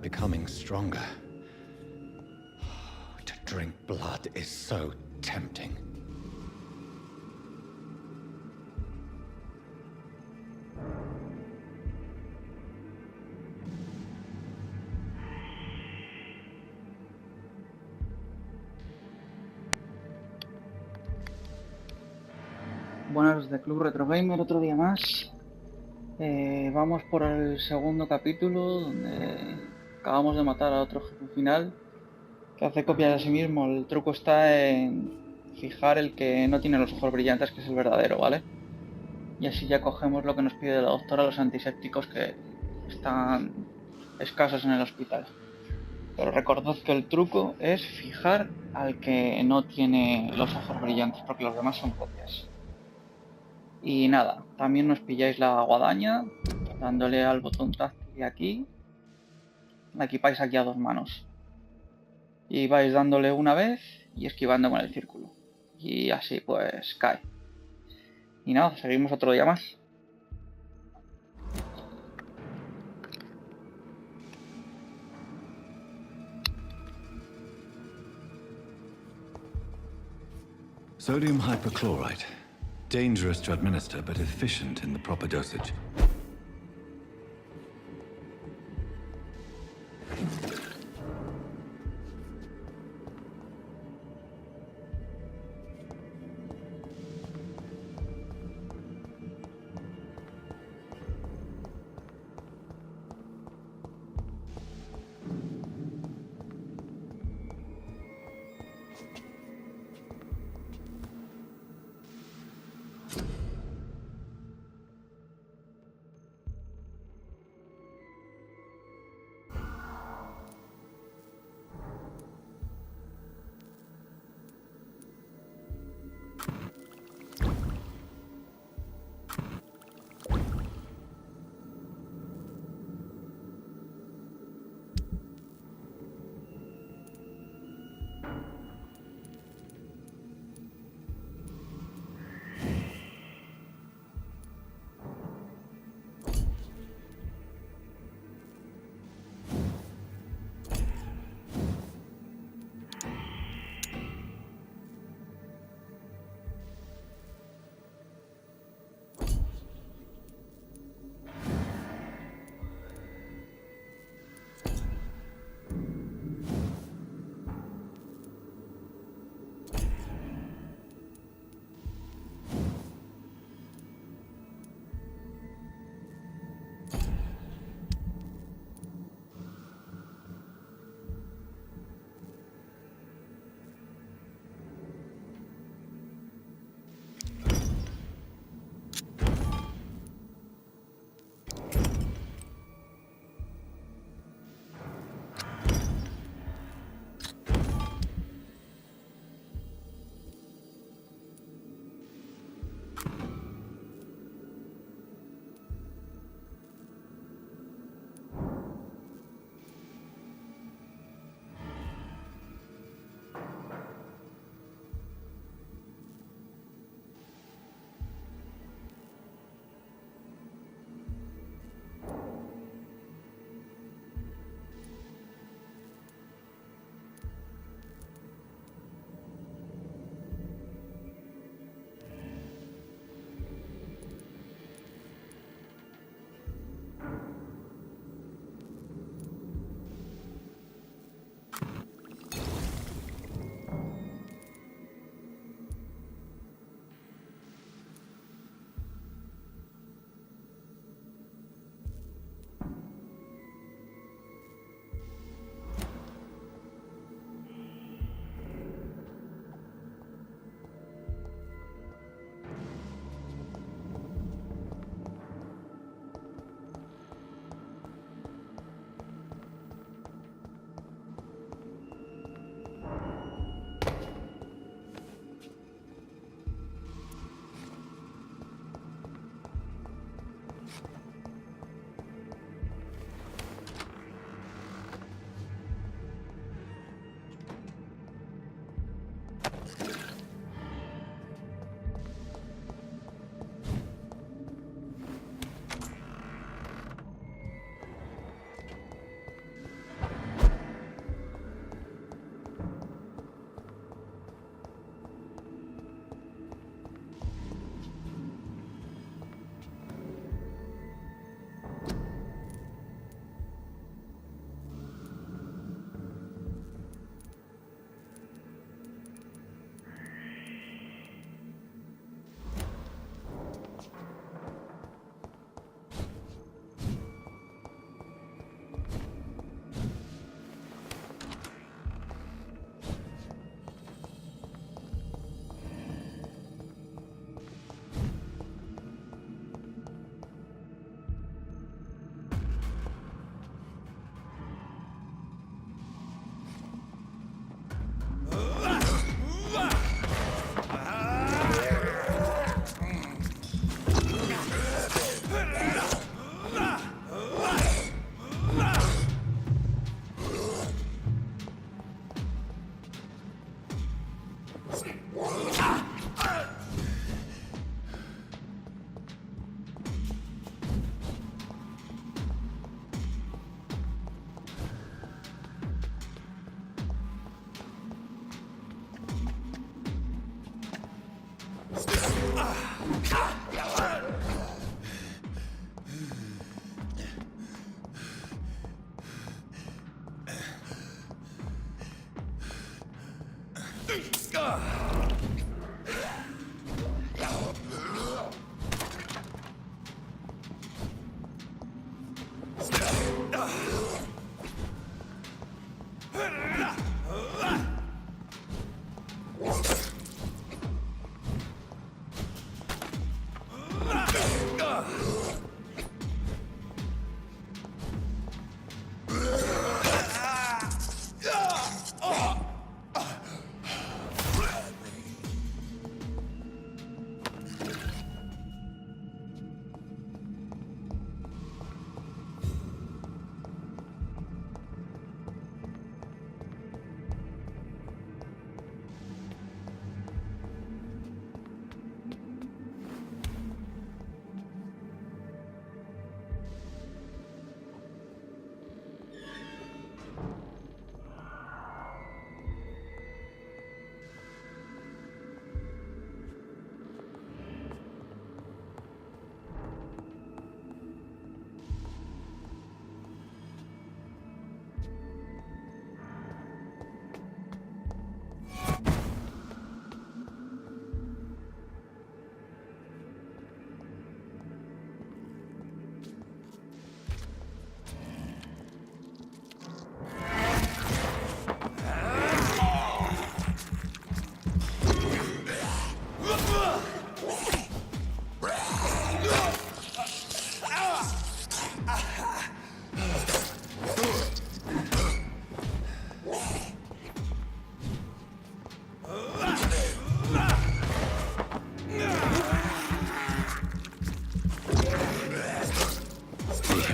becoming stronger. To drink blood is so tempting. Buenas de Club Retro Gamer, otro día más. Vamos por el segundo capítulo, donde acabamos de matar a otro jefe final que hace copias de sí mismo. El truco está en fijar el que no tiene los ojos brillantes, que es el verdadero, ¿vale? Y así ya cogemos lo que nos pide la doctora, los antisépticos que están escasos en el hospital. Pero recordad que el truco es fijar al que no tiene los ojos brillantes, porque los demás son copias. Y nada, también nos pilláis la guadaña dándole al botón táctil de aquí. La equipáis aquí a dos manos. Y vais dándole una vez y esquivando con el círculo. Y así pues cae. Y nada, seguimos otro día más. Sodium hypochlorite. Dangerous to administer, but efficient in the proper dosage.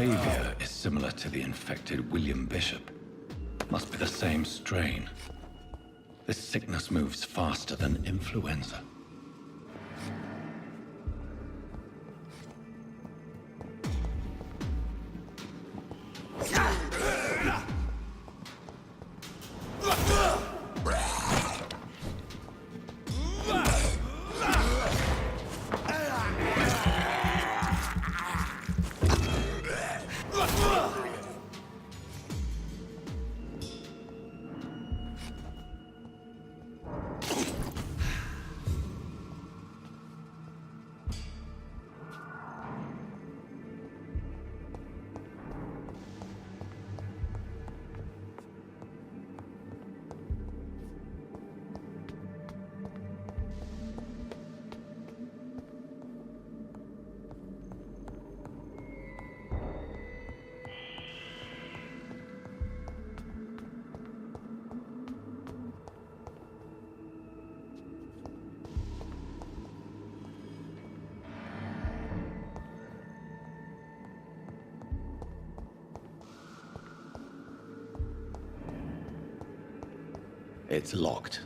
Behavior is similar to the infected William Bishop. Must be the same strain. This sickness moves faster than influenza. It's locked.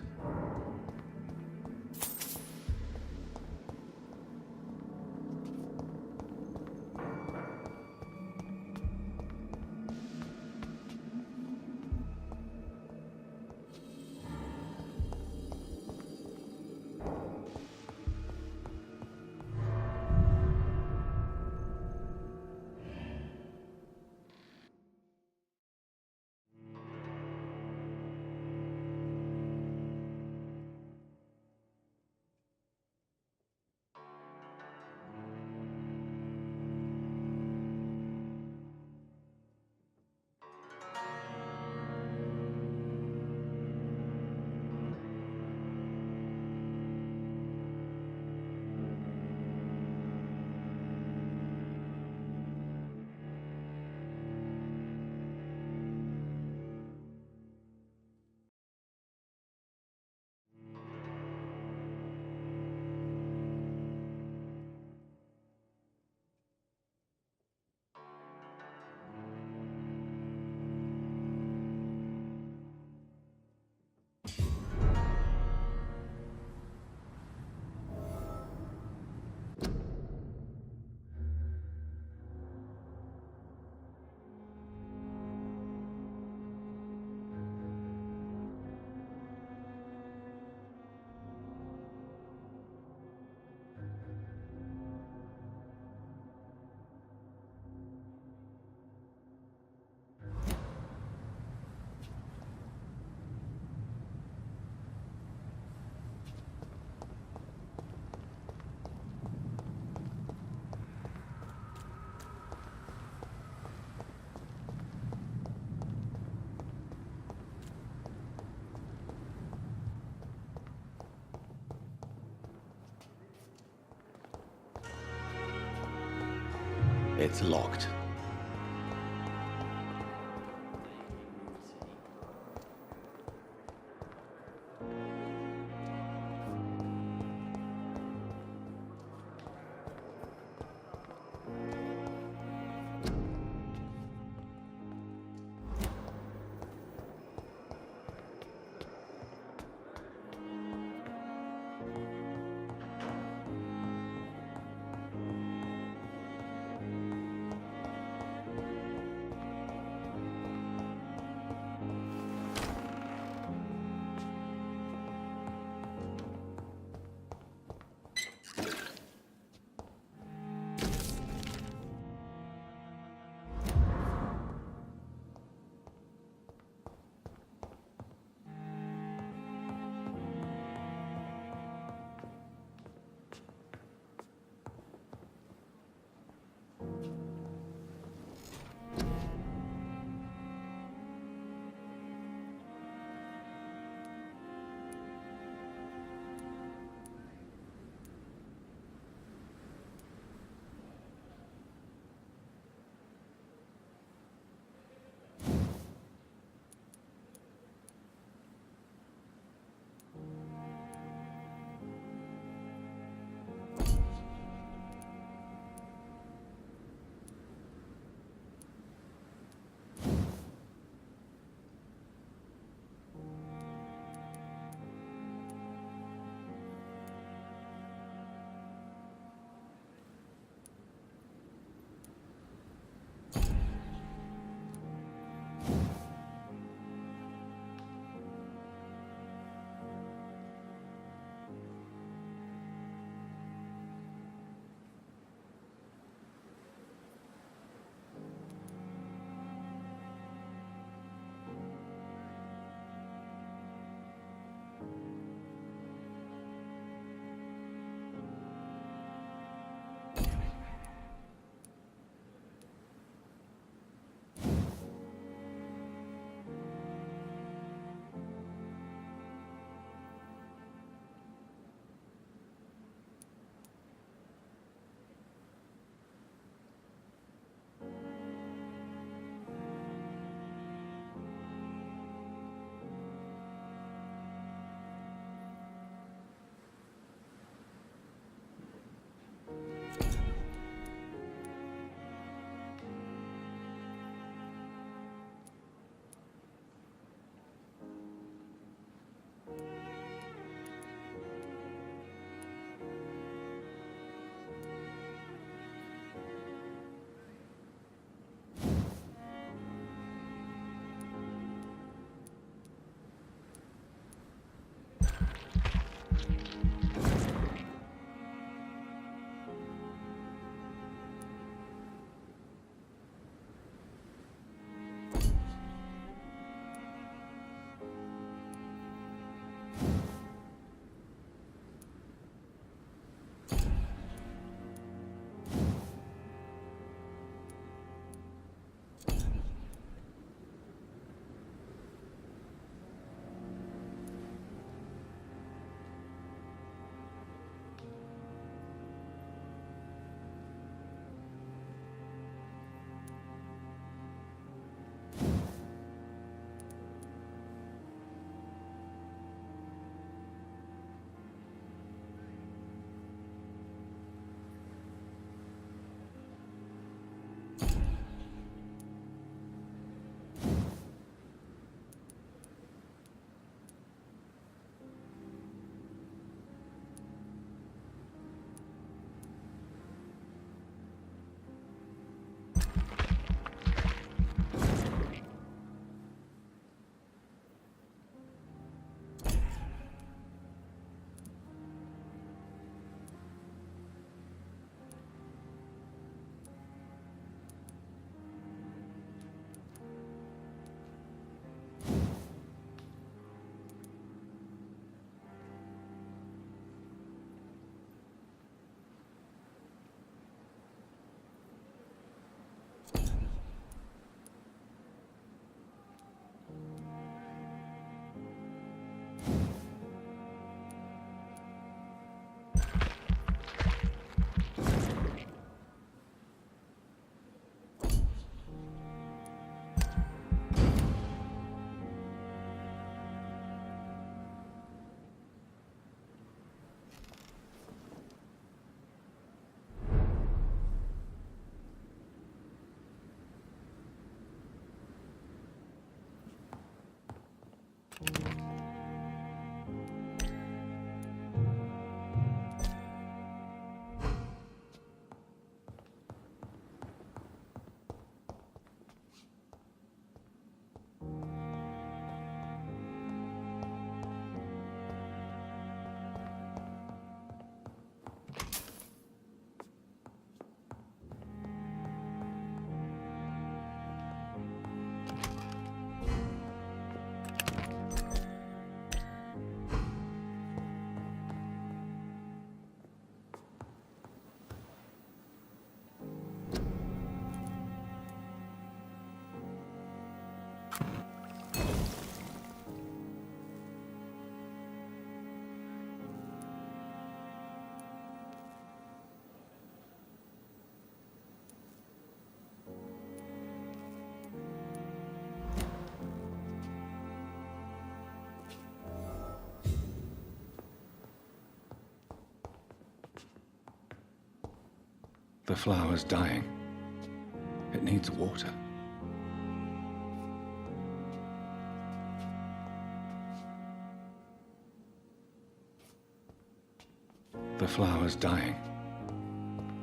It's locked. The flower's dying. It needs water. The flower's dying.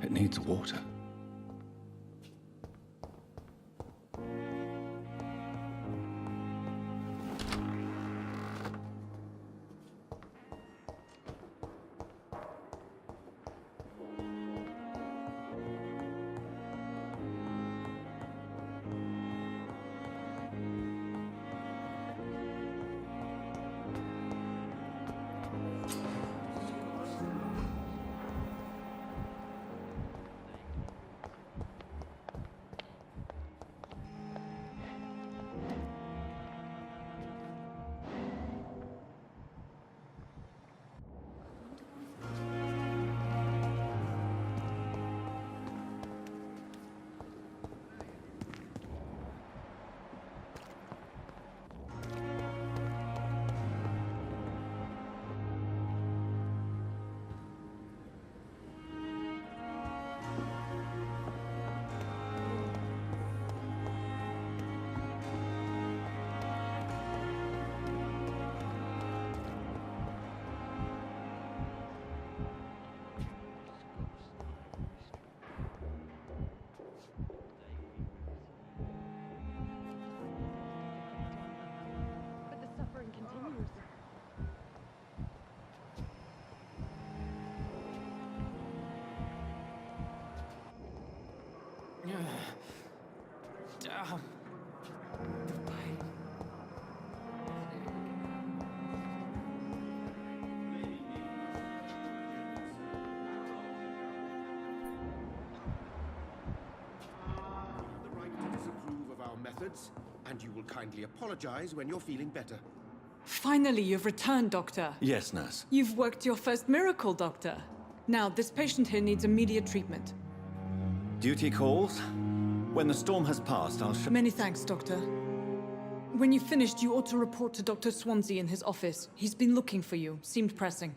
It needs water. But the suffering continues. Damn. The right to disapprove of our methods, and you will kindly apologize when you're feeling better. Finally, you've returned, Doctor. Yes, nurse. You've worked your first miracle, Doctor. Now, this patient here needs immediate treatment. Duty calls. When the storm has passed, I'll show... Many thanks, Doctor. When you've finished, you ought to report to Dr. Swansea in his office. He's been looking for you. Seemed pressing.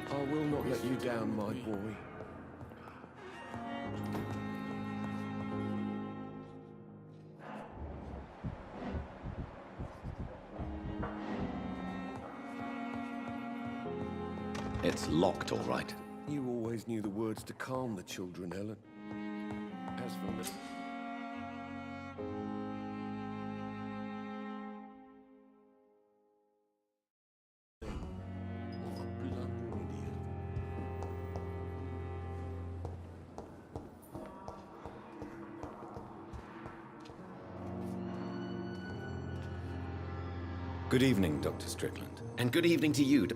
I will not let you down, my boy. It's locked, all right. You always knew the words to calm the children, Helen. As for me... What a blundering idiot. Good evening, Dr. Strickland. And good evening to you.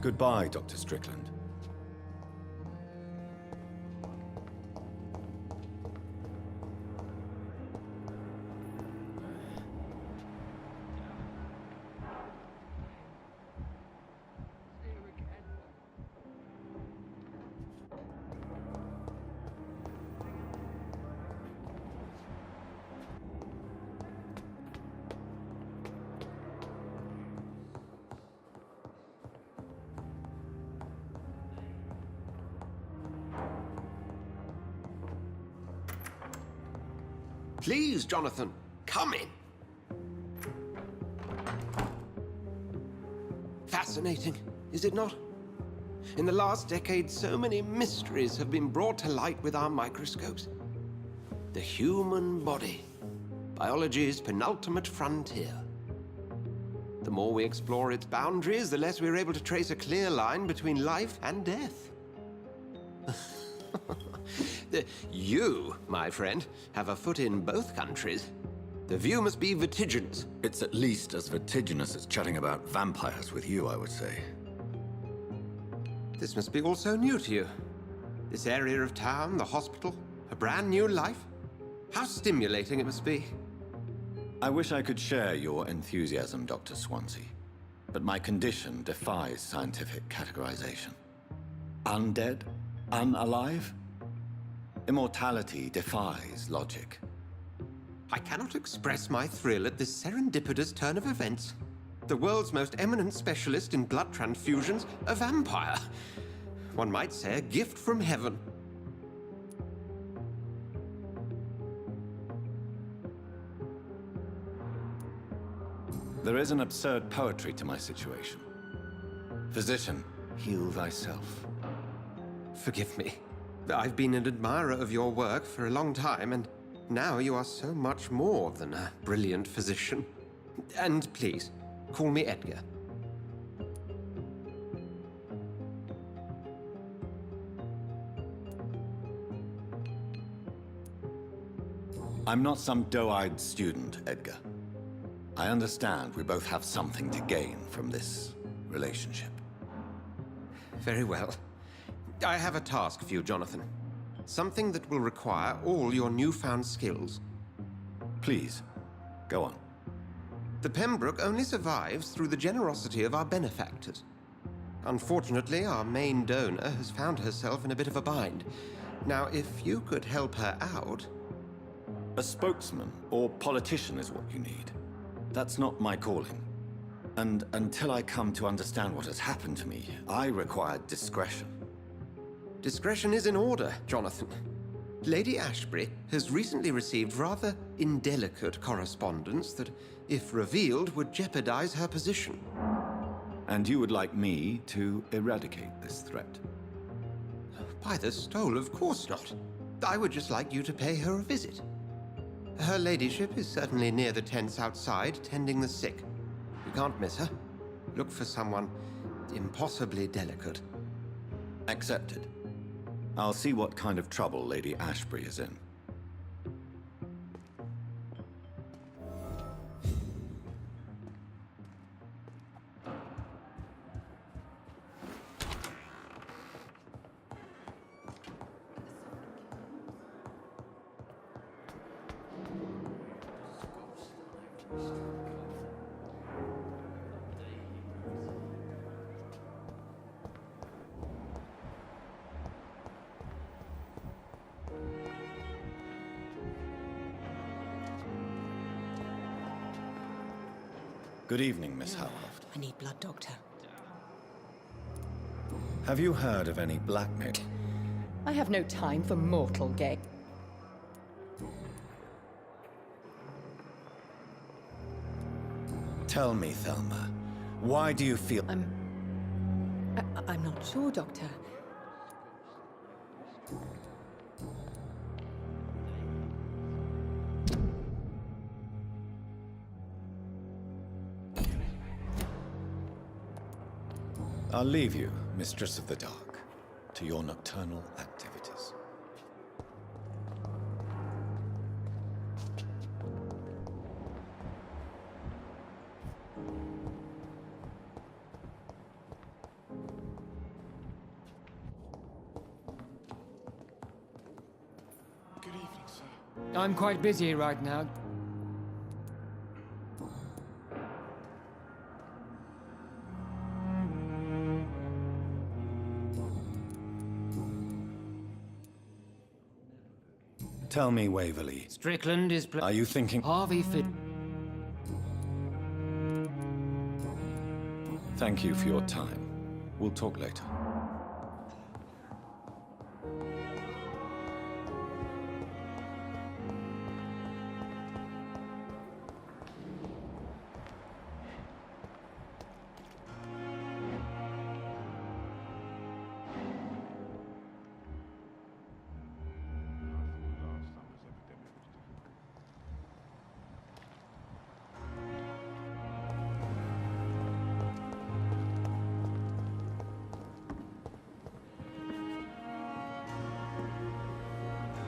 Goodbye, Dr. Strickland. Please, Jonathan, come in. Fascinating, is it not? In the last decade, so many mysteries have been brought to light with our microscopes. The human body, biology's penultimate frontier. The more we explore its boundaries, the less we're able to trace a clear line between life and death. You, my friend, have a foot in both countries. The view must be vertiginous. It's at least as vertiginous as chatting about vampires with you, I would say. This must be all so new to you. This area of town, the hospital, a brand new life. How stimulating it must be. I wish I could share your enthusiasm, Dr. Swansea, but my condition defies scientific categorization. Undead? Unalive? Immortality defies logic. I cannot express my thrill at this serendipitous turn of events. The world's most eminent specialist in blood transfusions, a vampire. One might say a gift from heaven. There is an absurd poetry to my situation. Physician, heal thyself. Forgive me. I've been an admirer of your work for a long time, and now you are so much more than a brilliant physician. And please, call me Edgar. I'm not some doe-eyed student, Edgar. I understand we both have something to gain from this relationship. Very well. I have a task for you, Jonathan. Something that will require all your newfound skills. Please, go on. The Pembroke only survives through the generosity of our benefactors. Unfortunately, our main donor has found herself in a bit of a bind. Now, if you could help her out... A spokesman or politician is what you need. That's not my calling. And until I come to understand what has happened to me, I require discretion. Discretion is in order, Jonathan. Lady Ashbury has recently received rather indelicate correspondence that, if revealed, would jeopardize her position. And you would like me to eradicate this threat? By the stole, of course not. I would just like you to pay her a visit. Her ladyship is certainly near the tents outside, tending the sick. You can't miss her. Look for someone impossibly delicate. Accepted. I'll see what kind of trouble Lady Ashbury is in. Good evening, Miss Howcroft. I need blood, Doctor. Have you heard of any blackmail? I have no time for mortal game. Tell me, Thelma, why do you feel... I'm not sure, Doctor. I'll leave you, Mistress of the Dark, to your nocturnal activities. Good evening, sir. I'm quite busy right now. Tell me, Waverly, Strickland is are you thinking... Harvey Fit. Thank you for your time. We'll talk later.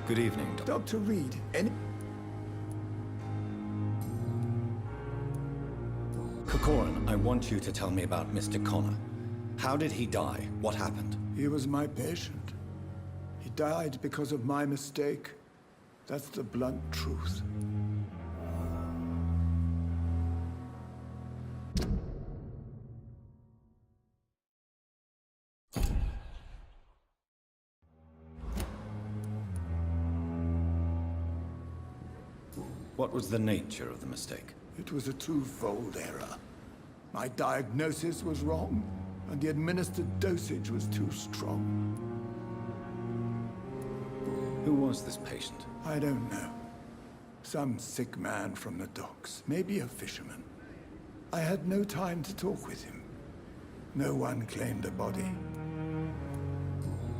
Good evening, Doctor. Dr. Reed, Corcoran, I want you to tell me about Mr. Connor. How did he die? What happened? He was my patient. He died because of my mistake. That's the blunt truth. What was the nature of the mistake? It was a twofold error. My diagnosis was wrong, and the administered dosage was too strong. Who was this patient? I don't know. Some sick man from the docks, maybe a fisherman. I had no time to talk with him. No one claimed a body.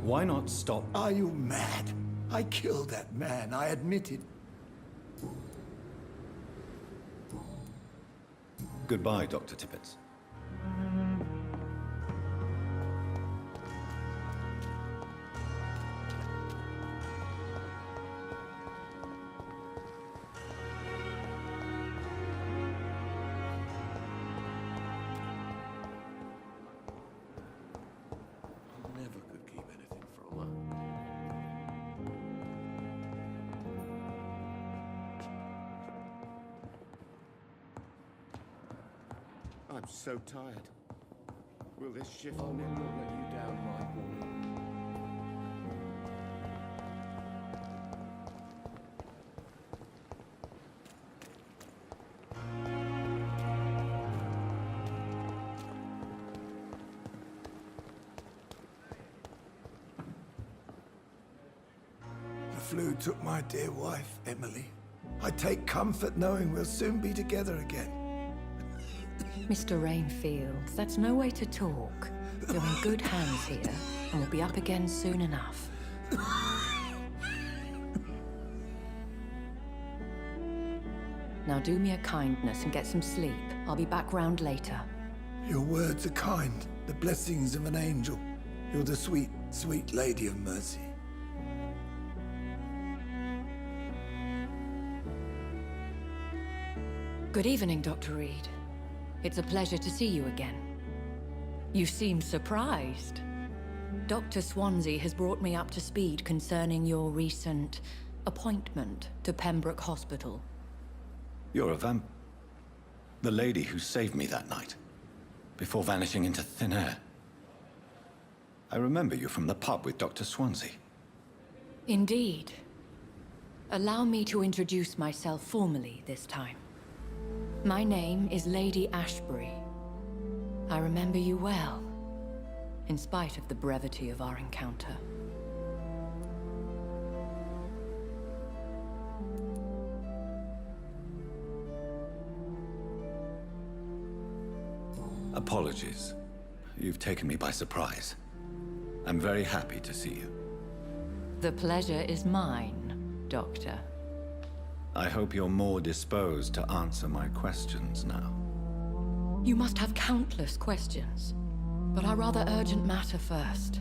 Why not stop? Are you mad? I killed that man, I admit it. Goodbye, Dr. Tippett. Never could keep anything from her. I'm so tired. Will this shift never let you down, my boy? The flu took my dear wife, Emily. I take comfort knowing we'll soon be together again. Mr. Rainfield, that's no way to talk. You're in good hands here, and we'll be up again soon enough. Now do me a kindness and get some sleep. I'll be back round later. Your words are kind, the blessings of an angel. You're the sweet, sweet Lady of Mercy. Good evening, Dr. Reed. It's a pleasure to see you again. You seem surprised. Dr. Swansea has brought me up to speed concerning your recent appointment to Pembroke Hospital. You're a the lady who saved me that night, before vanishing into thin air. I remember you from the pub with Dr. Swansea. Indeed. Allow me to introduce myself formally this time. My name is Lady Ashbury. I remember you well, in spite of the brevity of our encounter. Apologies. You've taken me by surprise. I'm very happy to see you. The pleasure is mine, Doctor. I hope you're more disposed to answer my questions now. You must have countless questions, but our rather urgent matter first.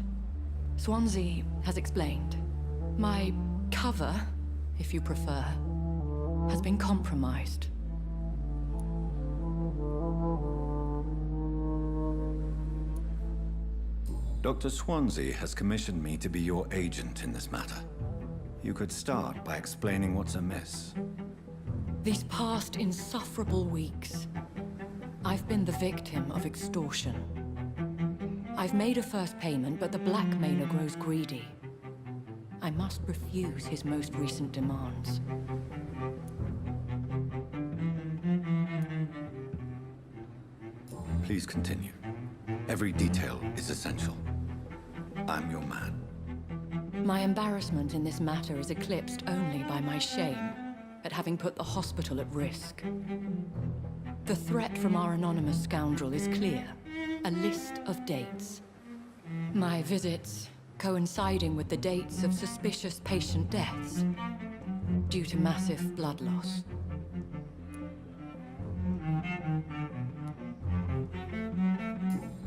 Swansea has explained. My cover, if you prefer, has been compromised. Dr. Swansea has commissioned me to be your agent in this matter. You could start by explaining what's amiss. These past insufferable weeks, I've been the victim of extortion. I've made a first payment, but the blackmailer grows greedy. I must refuse his most recent demands. Please continue. Every detail is essential. I'm your man. My embarrassment in this matter is eclipsed only by my shame at having put the hospital at risk. The threat from our anonymous scoundrel is clear. A list of dates. My visits coinciding with the dates of suspicious patient deaths due to massive blood loss.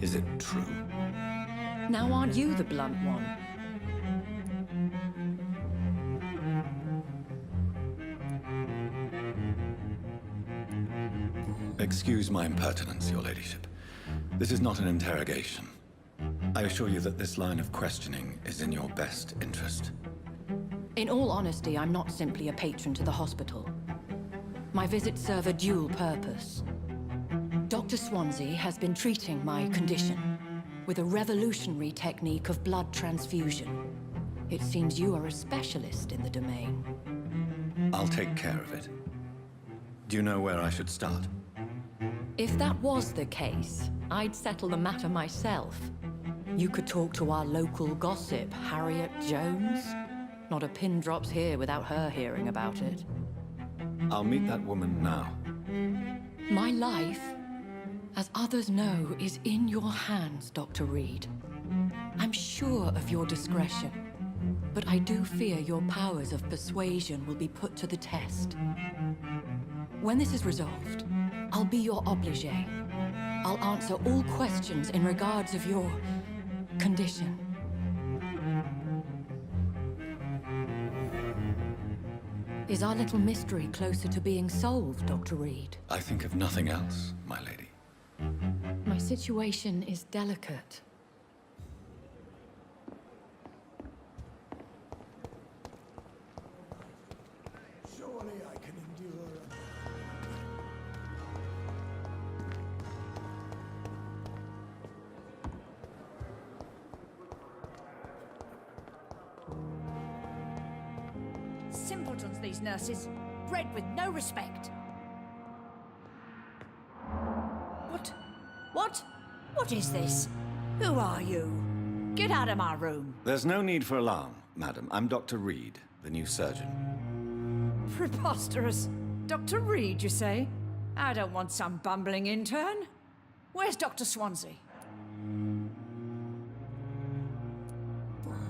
Is it true? Now aren't you the blunt one? Excuse my impertinence, your ladyship. This is not an interrogation. I assure you that this line of questioning is in your best interest. In all honesty, I'm not simply a patron to the hospital. My visits serve a dual purpose. Dr. Swansea has been treating my condition with a revolutionary technique of blood transfusion. It seems you are a specialist in the domain. I'll take care of it. Do you know where I should start? If that was the case, I'd settle the matter myself. You could talk to our local gossip, Harriet Jones. Not a pin drops here without her hearing about it. I'll meet that woman now. My life, as others know, is in your hands, Dr. Reed. I'm sure of your discretion, but I do fear your powers of persuasion will be put to the test. When this is resolved, I'll be your obligé. I'll answer all questions in regards of your condition. Is our little mystery closer to being solved, Dr. Reed? I think of nothing else, my lady. My situation is delicate. Surely I can endure. Simpletons, these nurses. Bred with no respect. What? What? What is this? Who are you? Get out of my room. There's no need for alarm, madam. I'm Dr. Reed, the new surgeon. Preposterous. Dr. Reed, you say? I don't want some bumbling intern. Where's Dr. Swansea?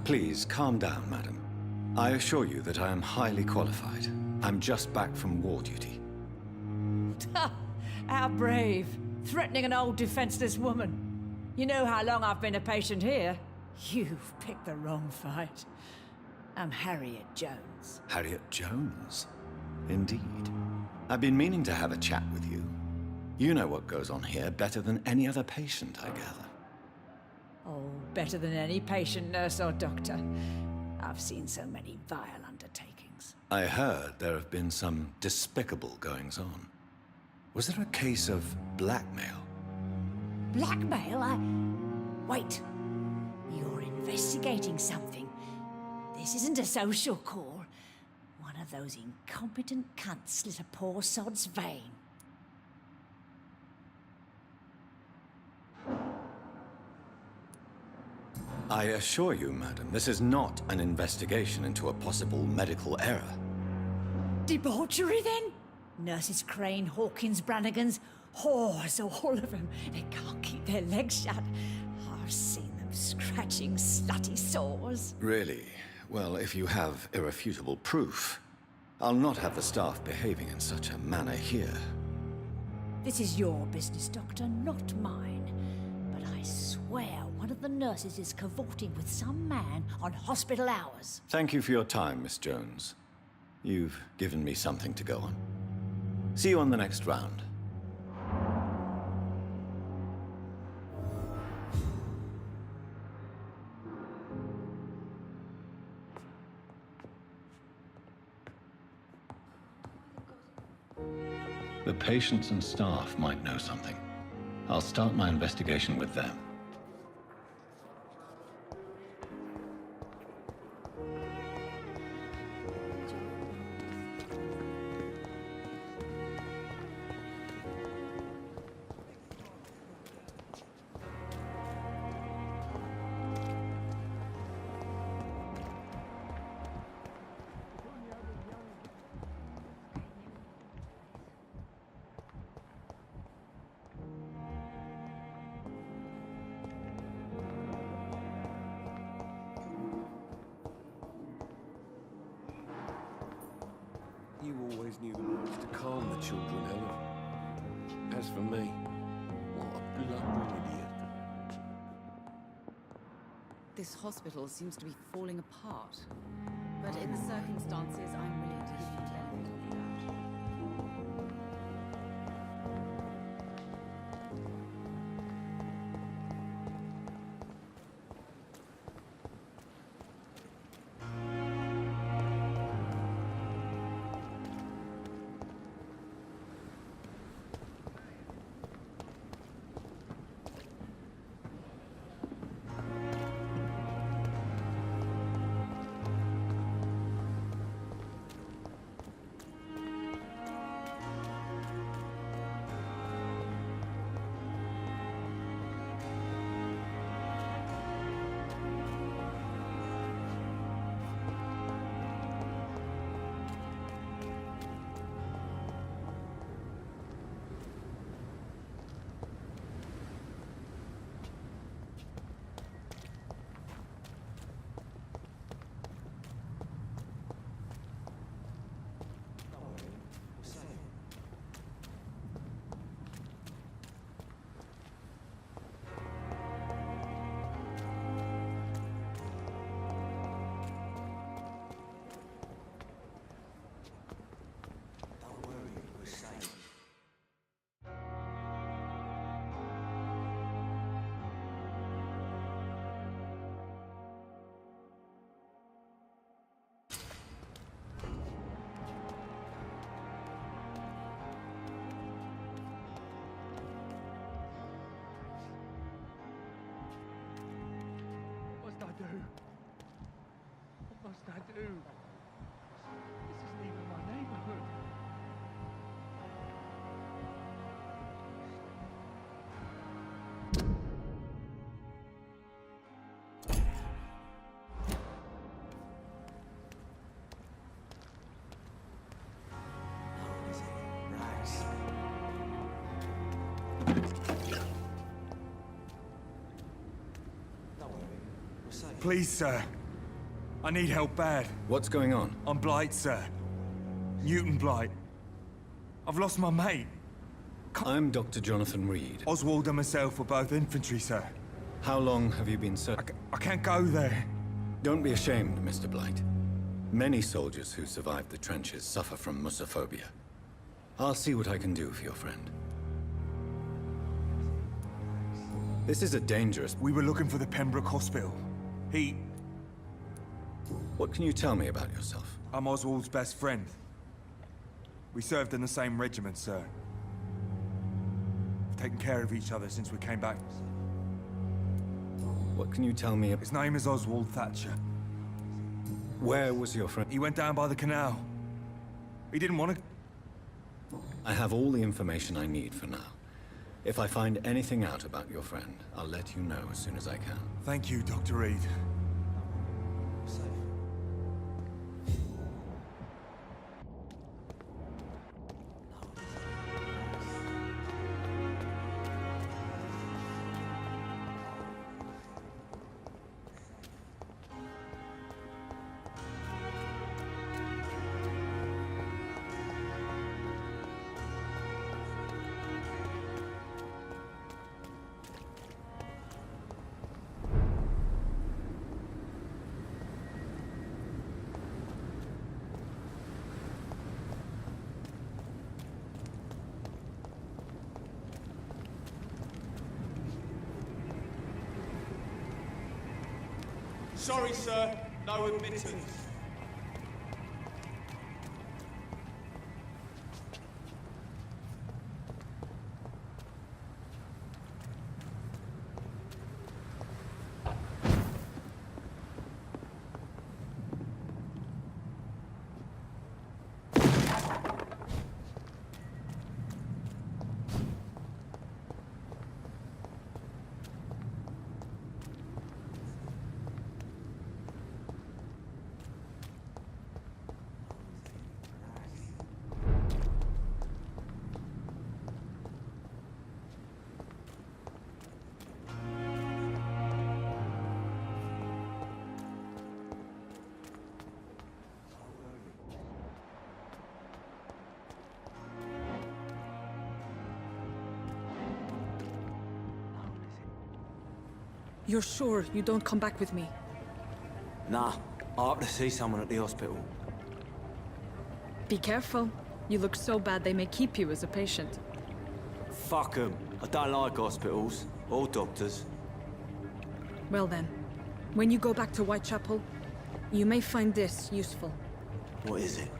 Please, calm down, madam. I assure you that I am highly qualified. I'm just back from war duty. How brave. Threatening an old defenseless woman. You know how long I've been a patient here? You've picked the wrong fight. I'm Harriet Jones. Harriet Jones? Indeed. I've been meaning to have a chat with you. You know what goes on here better than any other patient, I gather. Oh, better than any patient, nurse, or doctor. I've seen so many vile undertakings. I heard there have been some despicable goings-on. Was there a case of blackmail? Blackmail? Wait. You're investigating something. This isn't a social call. One of those incompetent cunts slit a poor sod's vein. I assure you, madam, this is not an investigation into a possible medical error. Debauchery, then? Nurses Crane, Hawkins, Brannigans, whores, all of them. They can't keep their legs shut. I've seen them scratching slutty sores. Really? Well, if you have irrefutable proof, I'll not have the staff behaving in such a manner here. This is your business, Doctor, not mine. But I swear one of the nurses is cavorting with some man on hospital hours. Thank you for your time, Miss Jones. You've given me something to go on. See you on the next round. The patients and staff might know something. I'll start my investigation with them. You always knew the words to calm the children, Ellen. As for me, what a blundering idiot. This hospital seems to be falling apart. But in the circumstances, I'm willing to give you benefit of the doubt. I do? This isn't even my neighborhood. Please, sir. I need help bad. What's going on? I'm Blight, sir. Newton Blight. I've lost my mate. I'm Dr. Jonathan Reed. Oswald and myself were both infantry, sir. How long have you been serving? I can't go there. Don't be ashamed, Mr. Blight. Many soldiers who survived the trenches suffer from musophobia. I'll see what I can do for your friend. This is a dangerous... We were looking for the Pembroke Hospital. What can you tell me about yourself? I'm Oswald's best friend. We served in the same regiment, sir. We've taken care of each other since we came back. What can you tell me? His name is Oswald Thatcher. Where was your friend? He went down by the canal. He didn't want to... I have all the information I need for now. If I find anything out about your friend, I'll let you know as soon as I can. Thank you, Dr. Reed. Sorry, sir. No admittance. You're sure you don't come back with me? Nah, I have to see someone at the hospital. Be careful. You look so bad they may keep you as a patient. Fuck 'em. I don't like hospitals, or doctors. Well then, when you go back to WhiteChapel, you may find this useful. What is it?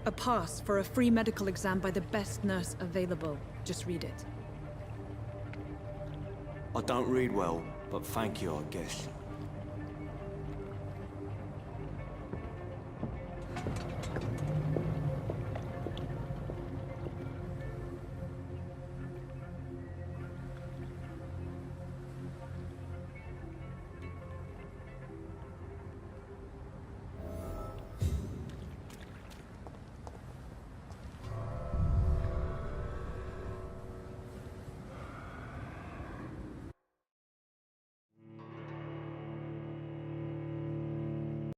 A pass for a free medical exam by the best nurse available. Just read it. I don't read well, but thank you, I guess.